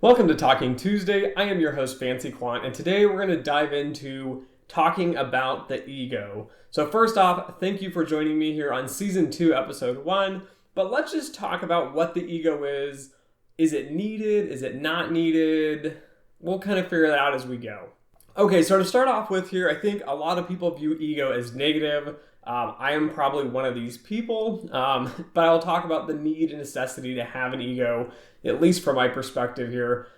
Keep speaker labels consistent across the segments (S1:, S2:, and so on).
S1: Welcome to Talking Tuesday. I am your host, Fancy Quant, and today we're going to dive into talking about the ego. So first off, thank you for joining me here on Season 2, Episode 1. But let's just talk about what the ego is. Is it needed? Is it not needed? We'll kind of figure that out as we go. Okay, so to start off with here, I think a lot of people view ego as negative. I am probably one of these people, but I'll talk about the need and necessity to have an ego, at least from my perspective here.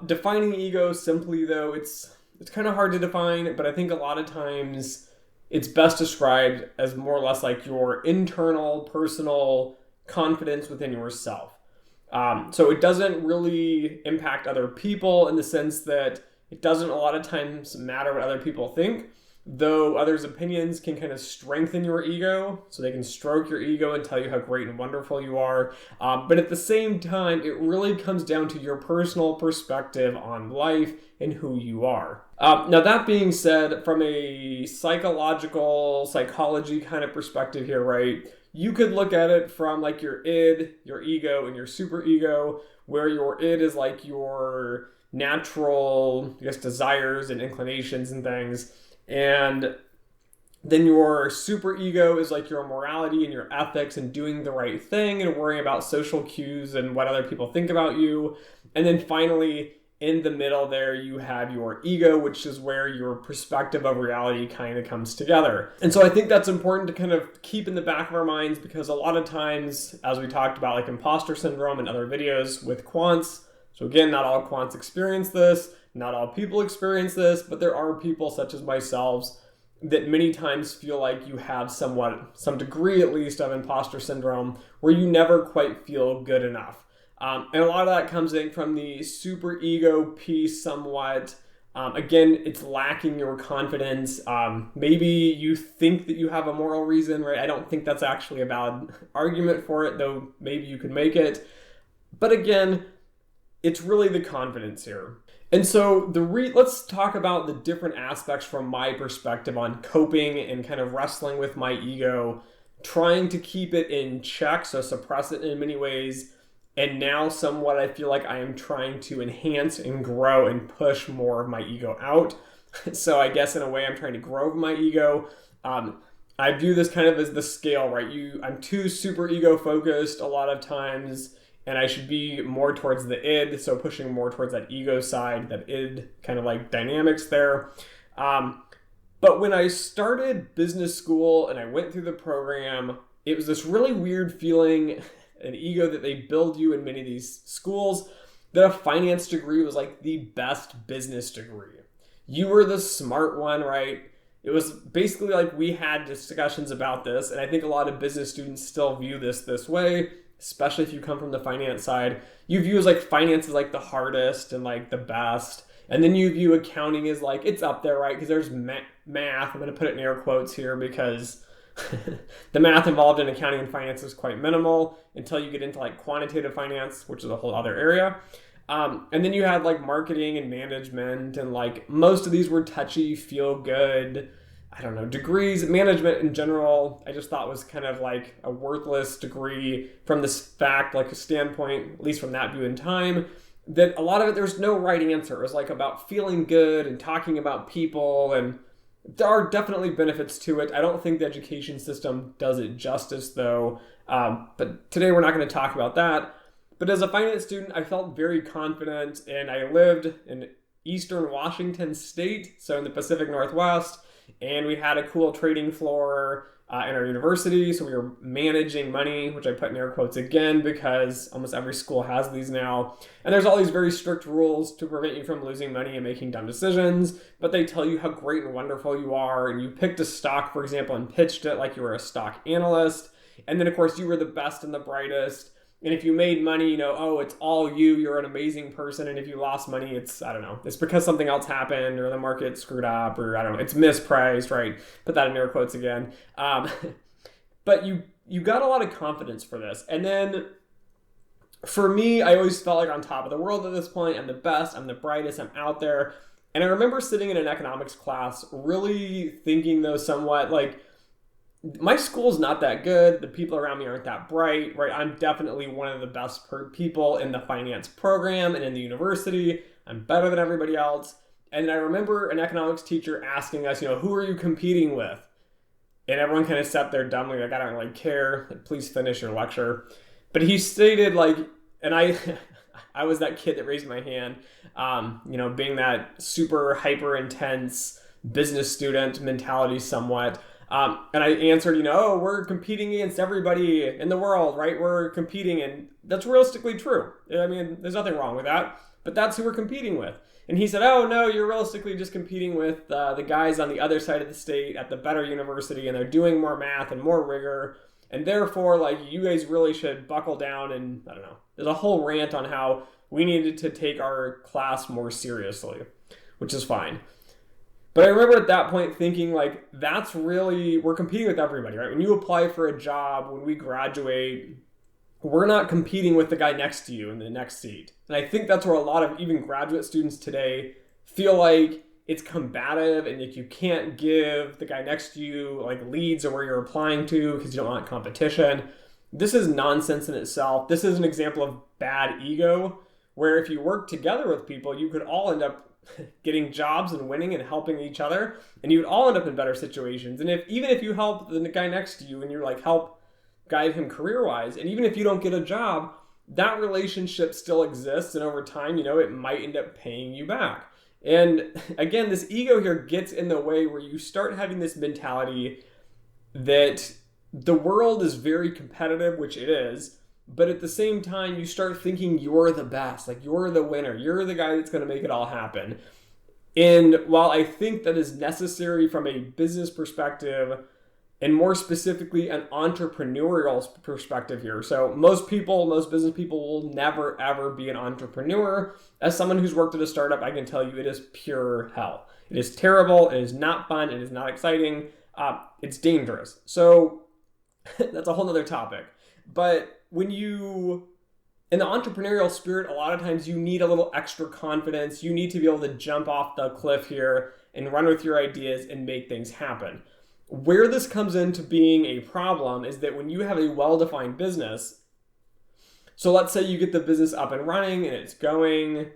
S1: Defining ego simply, though, it's kind of hard to define, but I think a lot of times it's best described as more or less like your internal, personal confidence within yourself. So it doesn't really impact other people in the sense that it doesn't a lot of times matter what other people think, though others' opinions can kind of strengthen your ego, so they can stroke your ego and tell you how great and wonderful you are. But at the same time, it really comes down to your personal perspective on life and who you are. Now, that being said, from a psychology kind of perspective here, right? You could look at it from like your id, your ego, and your superego, where your id is like your natural, desires and inclinations and things. And then your superego is like your morality and your ethics and doing the right thing and worrying about social cues and what other people think about you. And then finally, in the middle there, you have your ego, which is where your perspective of reality kind of comes together. And so I think that's important to kind of keep in the back of our minds, because a lot of times, as we talked about like impostor syndrome and other videos with quants, so again, not all quants experience this, not all people experience this, but there are people such as myself that many times feel like you have some degree at least of imposter syndrome where you never quite feel good enough. And a lot of that comes in from the super ego piece somewhat. Again, it's lacking your confidence. Maybe you think that you have a moral reason, right? I don't think that's actually a valid argument for it, though maybe you could make it. But again, it's really the confidence here. And so let's talk about the different aspects from my perspective on coping and kind of wrestling with my ego, trying to keep it in check, so suppress it in many ways. And now somewhat I feel like I am trying to enhance and grow and push more of my ego out. So I guess in a way I'm trying to grow my ego. I view this kind of as the scale, right? I'm too super ego focused a lot of times, and I should be more towards the id, so pushing more towards that ego side, that id kind of like dynamics there. But when I started business school and I went through the program, it was this really weird feeling, an ego that they build you in many of these schools, that a finance degree was like the best business degree. You were the smart one, right? It was basically like we had discussions about this, and I think a lot of business students still view this way, especially if you come from the finance side. You view as like finance is like the hardest and like the best. And then you view accounting as like, it's up there, right? Because there's math. I'm going to put it in air quotes here because the math involved in accounting and finance is quite minimal until you get into like quantitative finance, which is a whole other area. And then you had like marketing and management, and like most of these were touchy, feel good, degrees. Management in general, I just thought was kind of like a worthless degree from this fact, like a standpoint, at least from that view in time, that a lot of it, there's no right answer. It was like about feeling good and talking about people, and there are definitely benefits to it. I don't think the education system does it justice though. But today we're not going to talk about that. But as a finance student, I felt very confident, and I lived in Eastern Washington State, so in the Pacific Northwest. And we had a cool trading floor in our university, so we were managing money, which I put in air quotes again because almost every school has these now. And there's all these very strict rules to prevent you from losing money and making dumb decisions, but they tell you how great and wonderful you are, and you picked a stock, for example, and pitched it like you were a stock analyst. And then, of course, you were the best and the brightest. And if you made money, it's all you, you're an amazing person. And if you lost money, it's because something else happened or the market screwed up or it's mispriced, right? Put that in air quotes again. But you got a lot of confidence for this. And then for me, I always felt like on top of the world at this point. I'm the best, I'm the brightest, I'm out there. And I remember sitting in an economics class really thinking though somewhat like, my school's not that good. The people around me aren't that bright, right? I'm definitely one of the best people in the finance program and in the university. I'm better than everybody else. And I remember an economics teacher asking us, who are you competing with? And everyone kind of sat there dumbly, like, I don't really care. Like, please finish your lecture. But he stated, like, and I I was that kid that raised my hand, being that super hyper intense business student mentality somewhat. And I answered, oh, we're competing against everybody in the world, right? We're competing, and that's realistically true. I mean, there's nothing wrong with that, but that's who we're competing with. And he said, oh, no, you're realistically just competing with the guys on the other side of the state at the better university, and they're doing more math and more rigor. And therefore, like, you guys really should buckle down. And I don't know, there's a whole rant on how we needed to take our class more seriously, which is fine. But I remember at that point thinking, like, that's really, we're competing with everybody, right? When you apply for a job, when we graduate, we're not competing with the guy next to you in the next seat. And I think that's where a lot of even graduate students today feel like it's combative, and like you can't give the guy next to you like leads or where you're applying to because you don't want competition. This is nonsense in itself. This is an example of bad ego, where if you work together with people, you could all end up getting jobs and winning and helping each other, and you would all end up in better situations. And even if you help the guy next to you and you're like help guide him career-wise, and even if you don't get a job, that relationship still exists, and over time, it might end up paying you back. And again, this ego here gets in the way where you start having this mentality that the world is very competitive, which it is, but at the same time, you start thinking you're the best, like you're the winner, you're the guy that's going to make it all happen. And while I think that is necessary from a business perspective, and more specifically an entrepreneurial perspective here. So most business people will never, ever be an entrepreneur. As someone who's worked at a startup, I can tell you it is pure hell. It is terrible. It is not fun. It is not exciting. It's dangerous. So that's a whole nother topic. But when you, in the entrepreneurial spirit, a lot of times you need a little extra confidence. You need to be able to jump off the cliff here and run with your ideas and make things happen. Where this comes into being a problem is that when you have a well-defined business, so let's say you get the business up and running and it's going,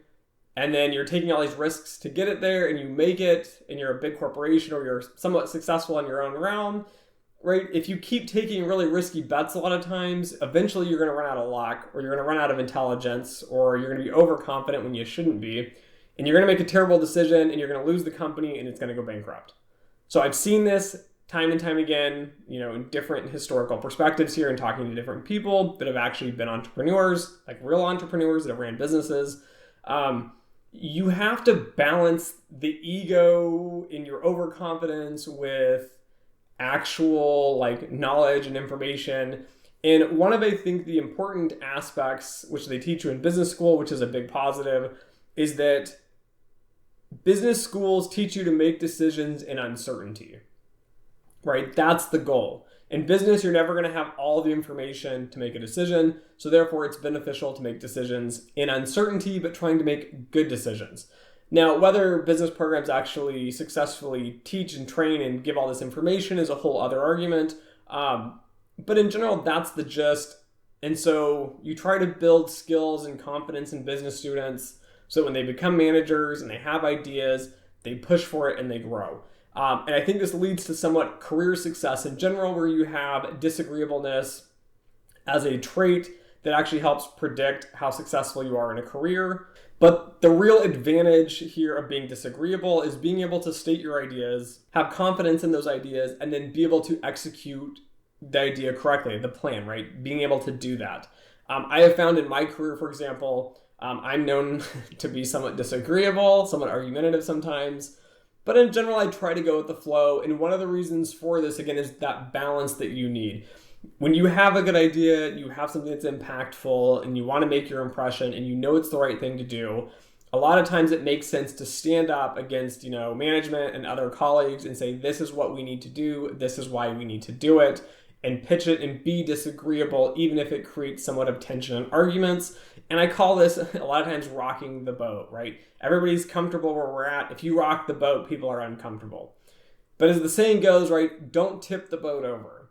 S1: and then you're taking all these risks to get it there, and you make it, and you're a big corporation or you're somewhat successful in your own realm, right? If you keep taking really risky bets a lot of times, eventually you're going to run out of luck, or you're going to run out of intelligence, or you're going to be overconfident when you shouldn't be, and you're going to make a terrible decision, and you're going to lose the company, and it's going to go bankrupt. So I've seen this time and time again, in different historical perspectives here and talking to different people that have actually been entrepreneurs, like real entrepreneurs that have ran businesses. You have to balance the ego in your overconfidence with actual like knowledge and information. And one of, I think, the important aspects, which they teach you in business school, which is a big positive, is that business schools teach you to make decisions in uncertainty. Right? That's the goal. In business, you're never going to have all the information to make a decision. So therefore, it's beneficial to make decisions in uncertainty, but trying to make good decisions. Now, whether business programs actually successfully teach and train and give all this information is a whole other argument. But in general, that's the gist. And so you try to build skills and confidence in business students so when they become managers and they have ideas, they push for it and they grow. And I think this leads to somewhat career success in general, where you have disagreeableness as a trait that actually helps predict how successful you are in a career. But the real advantage here of being disagreeable is being able to state your ideas, have confidence in those ideas, and then be able to execute the idea correctly, the plan, right? Being able to do that. I have found in my career, for example, I'm known to be somewhat disagreeable, somewhat argumentative sometimes. But in general, I try to go with the flow. And one of the reasons for this, again, is that balance that you need. When you have a good idea, you have something that's impactful, and you want to make your impression, and you know it's the right thing to do, a lot of times it makes sense to stand up against, management and other colleagues and say, this is what we need to do, this is why we need to do it, and pitch it and be disagreeable, even if it creates somewhat of tension and arguments. And I call this a lot of times rocking the boat, right? Everybody's comfortable where we're at. If you rock the boat, people are uncomfortable. But as the saying goes, right, don't tip the boat over.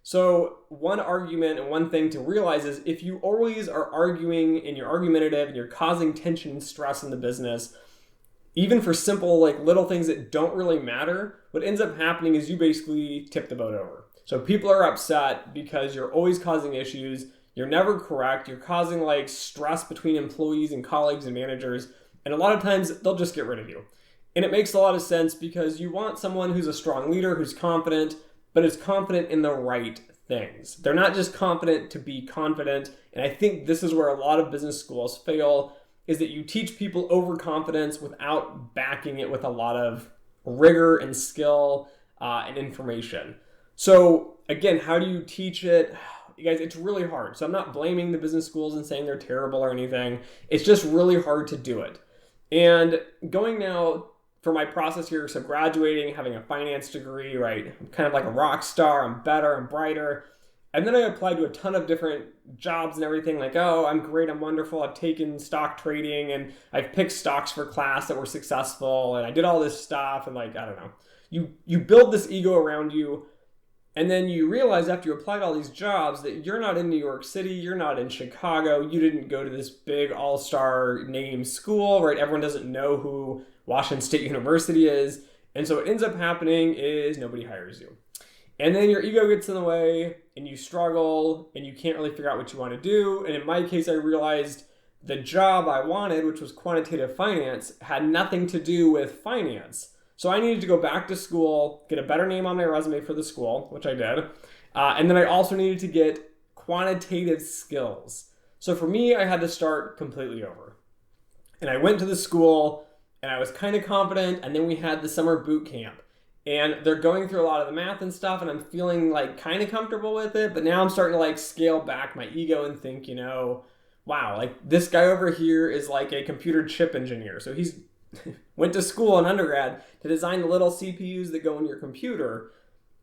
S1: So one argument and one thing to realize is if you always are arguing and you're argumentative and you're causing tension and stress in the business, even for simple, like little things that don't really matter, what ends up happening is you basically tip the boat over. So people are upset because you're always causing issues. You're never correct. You're causing like stress between employees and colleagues and managers. And a lot of times they'll just get rid of you. And it makes a lot of sense because you want someone who's a strong leader, who's confident, but is confident in the right things. They're not just confident to be confident. And I think this is where a lot of business schools fail, is that you teach people overconfidence without backing it with a lot of rigor and skill and information. So again, how do you teach it? You guys, it's really hard. So I'm not blaming the business schools and saying they're terrible or anything. It's just really hard to do it. And going now for my process here, so graduating, having a finance degree, right? I'm kind of like a rock star. I'm better, I'm brighter. And then I applied to a ton of different jobs and everything, like, oh, I'm great, I'm wonderful, I've taken stock trading and I've picked stocks for class that were successful and I did all this stuff and like, I don't know. You build this ego around you, and then you realize after you applied all these jobs that you're not in New York City, you're not in Chicago, you didn't go to this big all-star name school, right? Everyone doesn't know who Washington State University is. And so what ends up happening is nobody hires you. And then your ego gets in the way and you struggle and you can't really figure out what you want to do. And in my case, I realized the job I wanted, which was quantitative finance, had nothing to do with finance. So I needed to go back to school, get a better name on my resume for the school, which I did. And then I also needed to get quantitative skills. So for me, I had to start completely over. And I went to the school and I was kind of confident. And then we had the summer boot camp. And they're going through a lot of the math and stuff, and I'm feeling like kind of comfortable with it. But now I'm starting to like scale back my ego and think, wow, like this guy over here is like a computer chip engineer. So he's went to school in undergrad to design the little CPUs that go in your computer.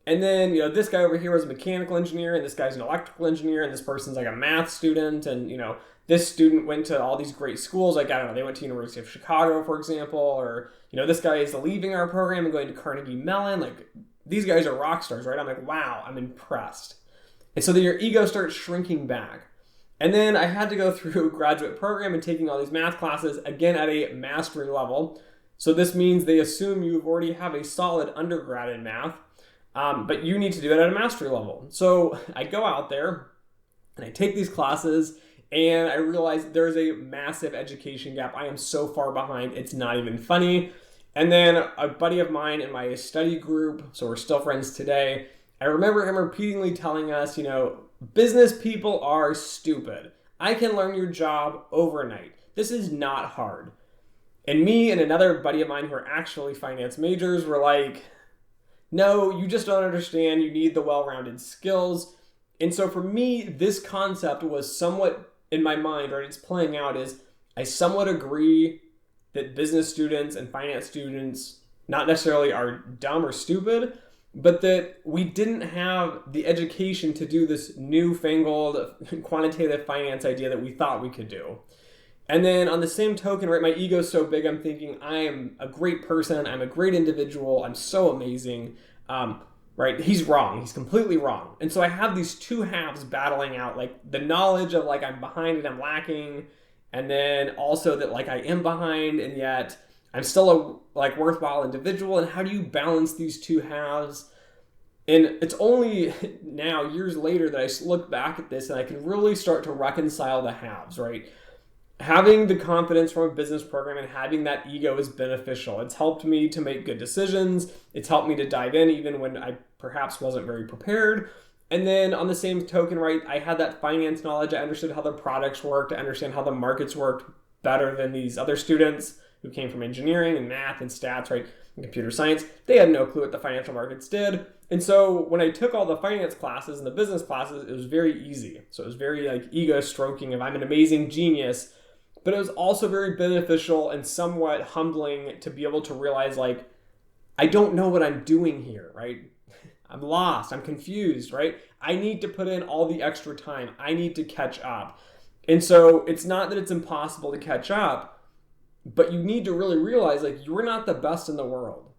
S1: And then, this guy over here was a mechanical engineer, and this guy's an electrical engineer, and this person's like a math student. And, this student went to all these great schools. Like, I don't know, they went to University of Chicago, for example, or, this guy is leaving our program and going to Carnegie Mellon. Like, these guys are rock stars, right? I'm like, wow, I'm impressed. And so then your ego starts shrinking back. And then I had to go through a graduate program and taking all these math classes, again, at a mastery level. So this means they assume you already have a solid undergrad in math, but you need to do it at a mastery level. So I go out there and I take these classes and I realize there's a massive education gap. I am so far behind, it's not even funny. And then a buddy of mine in my study group, so we're still friends today, I remember him repeatedly telling us, business people are stupid. I can learn your job overnight. This is not hard. And me and another buddy of mine who are actually finance majors were like, no, you just don't understand. You need the well-rounded skills. And so for me, this concept was somewhat in my mind, right? It's playing out is I somewhat agree that business students and finance students not necessarily are dumb or stupid, but that we didn't have the education to do this newfangled quantitative finance idea that we thought we could do. And then on the same token, right, my ego's so big, I'm thinking I am a great person, I'm a great individual, I'm so amazing, right? He's wrong, he's completely wrong. And so I have these two halves battling out, like the knowledge of like I'm behind and I'm lacking, and then also that like I am behind and yet I'm still a like worthwhile individual. And how do you balance these two halves? And it's only now, years later, that I look back at this and I can really start to reconcile the halves, right? Having the confidence from a business program and having that ego is beneficial. It's helped me to make good decisions. It's helped me to dive in even when I perhaps wasn't very prepared. And then on the same token, right, I had that finance knowledge. I understood how the products worked. I understand how the markets worked better than these other students who came from engineering and math and stats, right, and computer science. They had no clue what the financial markets did. And so when I took all the finance classes and the business classes, it was very easy. So it was very like ego stroking of I'm an amazing genius. But it was also very beneficial and somewhat humbling to be able to realize like, I don't know what I'm doing here, right? I'm lost, I'm confused, right? I need to put in all the extra time. I need to catch up. And so it's not that it's impossible to catch up, but you need to really realize like you're not the best in the world.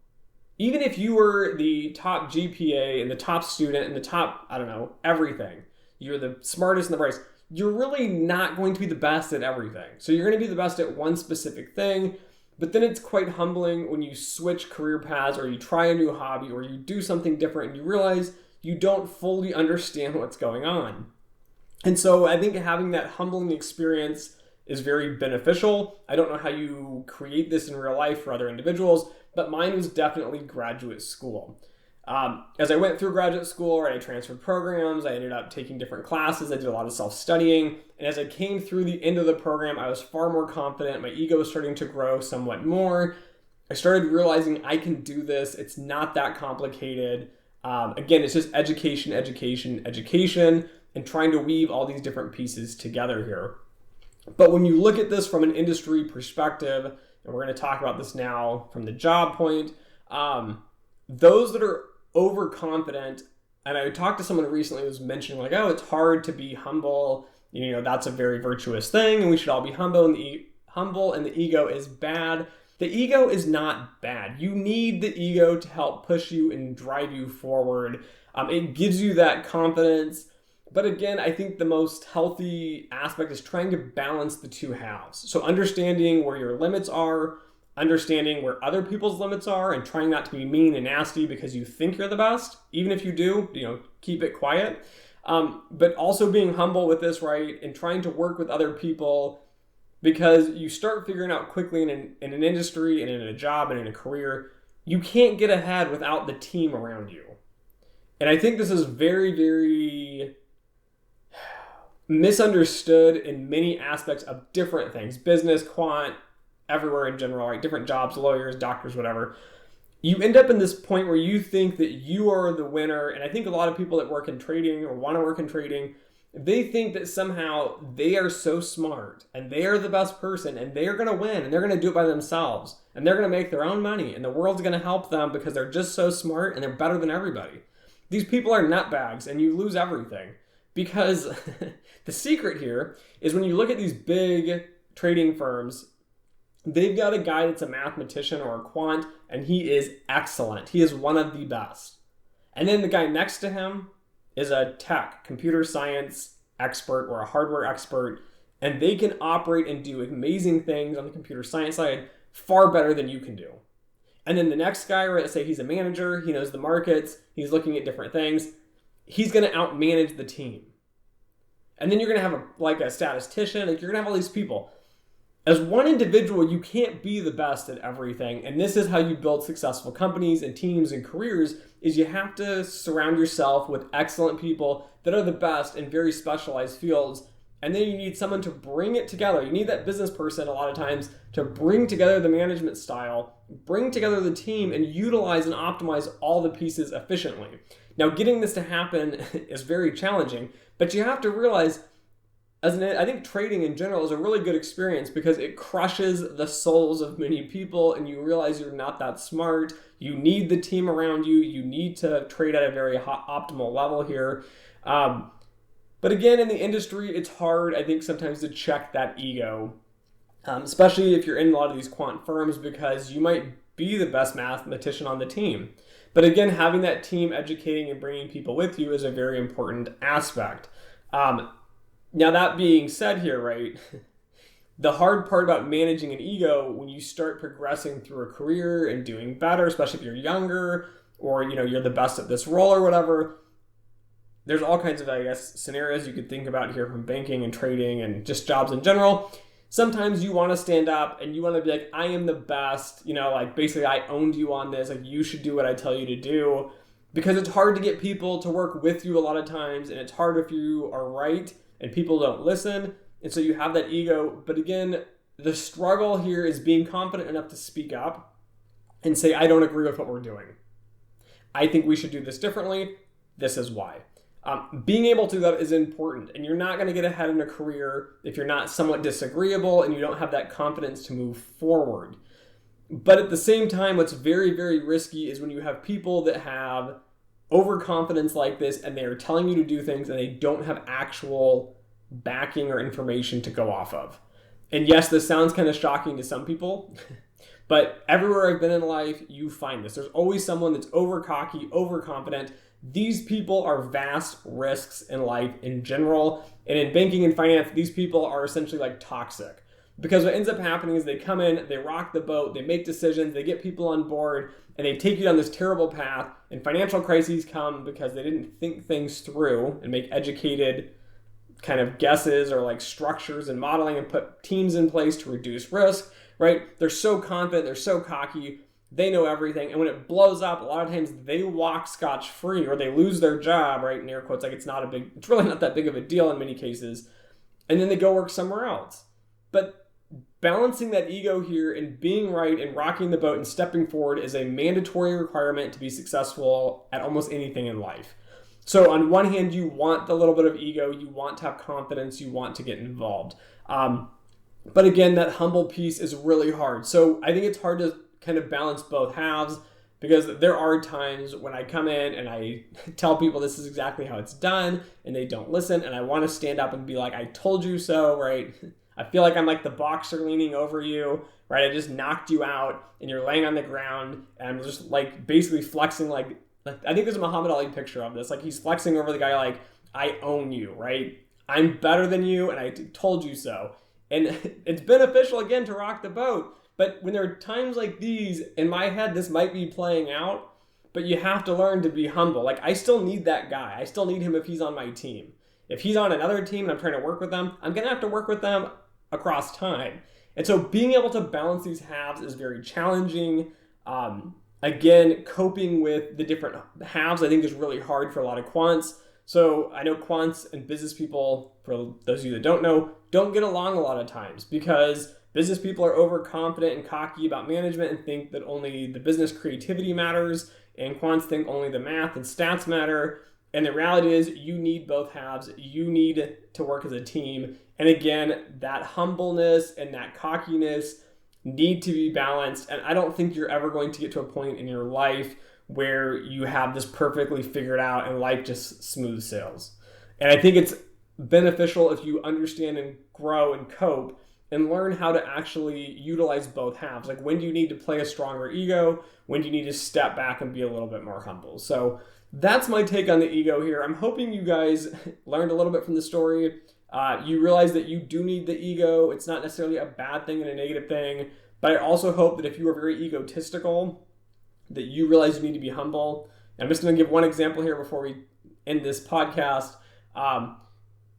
S1: Even if you were the top GPA and the top student and the top, I don't know, everything, you're the smartest and the brightest, you're really not going to be the best at everything. So you're going to be the best at one specific thing, but then it's quite humbling when you switch career paths or you try a new hobby or you do something different and you realize you don't fully understand what's going on. And so I think having that humbling experience is very beneficial. I don't know how you create this in real life for other individuals, but mine was definitely graduate school. As I went through graduate school, I transferred programs, I ended up taking different classes, I did a lot of self-studying, and as I came through the end of the program, I was far more confident, my ego was starting to grow somewhat more. I started realizing I can do this, it's not that complicated. Again, it's just education, and trying to weave all these different pieces together here. But when you look at this from an industry perspective, and we're going to talk about this now from the job point, those that are overconfident, and I talked to someone recently who was mentioning like, oh, it's hard to be humble. You know, that's a very virtuous thing, and we should all be humble, and the ego is bad. The ego is not bad. You need the ego to help push you and drive you forward. It gives you that confidence. But again, I think the most healthy aspect is trying to balance the two halves. So understanding where your limits are, understanding where other people's limits are, and trying not to be mean and nasty because you think you're the best. Even if you do, keep it quiet. But also being humble with this, right? And trying to work with other people, because you start figuring out quickly in an industry and in a job and in a career, you can't get ahead without the team around you. And I think this is very, very misunderstood in many aspects of different things, business, quant, everywhere in general, right? Different jobs, lawyers, doctors, whatever. You end up in this point where you think that you are the winner. And I think a lot of people that work in trading or want to work in trading, they think that somehow they are so smart and they are the best person and they are going to win and they're going to do it by themselves and they're going to make their own money and the world's going to help them because they're just so smart and they're better than everybody. These people are nutbags and you lose everything. Because the secret here is when you look at these big trading firms, they've got a guy that's a mathematician or a quant, and he is excellent. He is one of the best. And then the guy next to him is a computer science expert or a hardware expert, and they can operate and do amazing things on the computer science side far better than you can do. And then the next guy, right, let's say he's a manager, he knows the markets, he's looking at different things. He's going to outmanage the team. And then you're going to have a statistician, you're going to have all these people. As one individual, you can't be the best at everything. And this is how you build successful companies and teams and careers, is you have to surround yourself with excellent people that are the best in very specialized fields. And then you need someone to bring it together. You need that business person a lot of times to bring together the management style, bring together the team, and utilize and optimize all the pieces efficiently. Now, getting this to happen is very challenging, but you have to realize, I think trading in general is a really good experience because it crushes the souls of many people and you realize you're not that smart. You need the team around you. You need to trade at a very optimal level here. But again, in the industry, it's hard, I think, sometimes to check that ego, especially if you're in a lot of these quant firms, because you might be the best mathematician on the team. But again, having that team educating and bringing people with you is a very important aspect. Now, that being said here, right, the hard part about managing an ego when you start progressing through a career and doing better, especially if you're younger or, you're the best at this role or whatever, there's all kinds of, scenarios you could think about here from banking and trading and just jobs in general. Sometimes you want to stand up and you want to be like, I am the best, basically I owned you on this, you should do what I tell you to do, because it's hard to get people to work with you a lot of times, and it's hard if you are right and people don't listen, and so you have that ego. But again, the struggle here is being confident enough to speak up and say, I don't agree with what we're doing. I think we should do this differently. This is why. Being able to do that is important, and you're not going to get ahead in a career if you're not somewhat disagreeable and you don't have that confidence to move forward. But at the same time, what's very, very risky is when you have people that have overconfidence like this and they are telling you to do things and they don't have actual backing or information to go off of. And yes, this sounds kind of shocking to some people, But everywhere I've been in life, you find this. There's always someone that's over cocky, overconfident. These people are vast risks in life in general. And in banking and finance, these people are essentially like toxic. Because what ends up happening is they come in, they rock the boat, they make decisions, they get people on board, and they take you down this terrible path. And financial crises come because they didn't think things through and make educated kind of guesses or like structures and modeling and put teams in place to reduce risk, right? They're so confident, they're so cocky, they know everything. And when it blows up, a lot of times they walk scotch-free or they lose their job, right? In air quotes, like it's really not that big of a deal in many cases. And then they go work somewhere else. But balancing that ego here and being right and rocking the boat and stepping forward is a mandatory requirement to be successful at almost anything in life. So on one hand, you want the little bit of ego, you want to have confidence, you want to get involved. But again, that humble piece is really hard. So I think it's hard to kind of balance both halves because there are times when I come in and I tell people this is exactly how it's done and they don't listen and I want to stand up and be like, I told you so, right? I feel like I'm like the boxer leaning over you, right? I just knocked you out and you're laying on the ground and I'm just like basically flexing like I think there's a Muhammad Ali picture of this. Like he's flexing over the guy like, I own you, right? I'm better than you and I told you so. And it's beneficial again to rock the boat. But when there are times like these, in my head, this might be playing out, but you have to learn to be humble. Like I still need that guy. I still need him if he's on my team. If he's on another team and I'm trying to work with them, I'm going to have to work with them across time. And so being able to balance these halves is very challenging. Again, coping with the different halves I think is really hard for a lot of quants. So I know quants and business people, for those of you that don't know, don't get along a lot of times because business people are overconfident and cocky about management and think that only the business creativity matters, and quants think only the math and stats matter. And the reality is you need both halves. You need to work as a team. And again, that humbleness and that cockiness need to be balanced. And I don't think you're ever going to get to a point in your life where you have this perfectly figured out and life just smooth sails. And I think it's beneficial if you understand and grow and cope and learn how to actually utilize both halves. Like when do you need to play a stronger ego? When do you need to step back and be a little bit more humble? So that's my take on the ego here. I'm hoping you guys learned a little bit from the story. You realize that you do need the ego. It's not necessarily a bad thing and a negative thing, but I also hope that if you are very egotistical, that you realize you need to be humble. And I'm just going to give one example here before we end this podcast.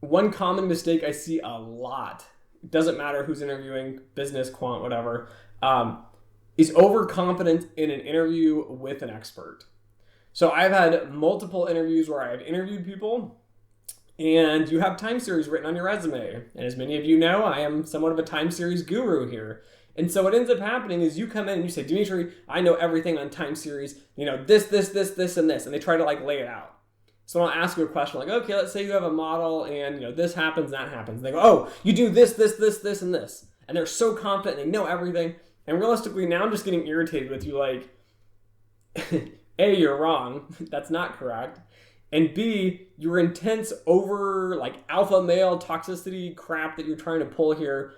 S1: One common mistake I see a lot, it doesn't matter who's interviewing, business, quant, whatever, is overconfidence in an interview with an expert. So I've had multiple interviews where I've interviewed people, and you have time series written on your resume. And as many of you know, I am somewhat of a time series guru here. And so what ends up happening is you come in and you say, Dimitri, I know everything on time series, this, and this. And they try to like lay it out. So I'll ask you a question like, okay, let's say you have a model and this happens, that happens. And they go, oh, you do this, and this. And they're so confident, they know everything. And realistically, now I'm just getting irritated with you like, A, you're wrong. That's not correct. And B, your intense over like alpha male toxicity crap that you're trying to pull here.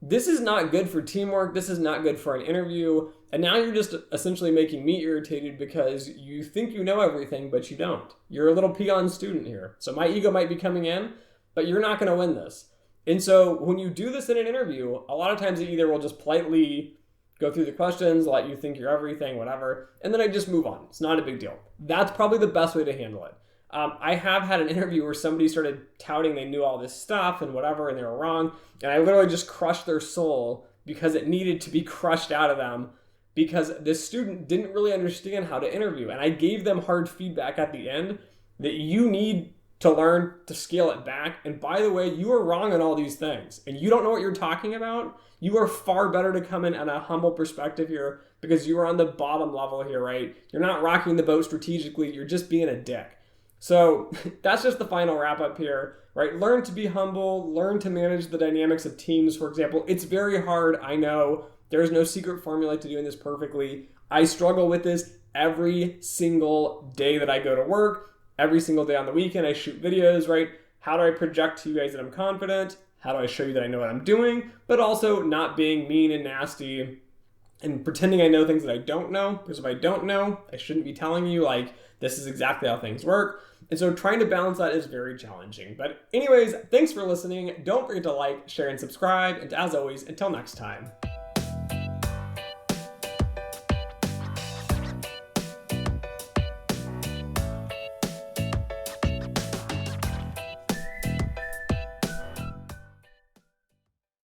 S1: This is not good for teamwork. This is not good for an interview. And now you're just essentially making me irritated because you think you know everything, but you don't. You're a little peon student here. So my ego might be coming in, but you're not going to win this. And so when you do this in an interview, a lot of times it either will just politely go through the questions, let you think you're everything, whatever, and then I just move on. It's not a big deal. That's probably the best way to handle it. I have had an interview where somebody started touting they knew all this stuff and whatever, and they were wrong, and I literally just crushed their soul because it needed to be crushed out of them because this student didn't really understand how to interview. And I gave them hard feedback at the end that you need to learn to scale it back. And by the way, you are wrong on all these things and you don't know what you're talking about. You are far better to come in on a humble perspective here because you are on the bottom level here, right? You're not rocking the boat strategically. You're just being a dick. So that's just the final wrap up here, right? Learn to be humble, learn to manage the dynamics of teams, for example. It's very hard, I know. There's no secret formula to doing this perfectly. I struggle with this every single day that I go to work, every single day on the weekend. I shoot videos, right? How do I project to you guys that I'm confident? How do I show you that I know what I'm doing? But also not being mean and nasty and pretending I know things that I don't know, because if I don't know, I shouldn't be telling you, like, this is exactly how things work. And so trying to balance that is very challenging. But anyways, thanks for listening. Don't forget to like, share, and subscribe. And as always, until next time.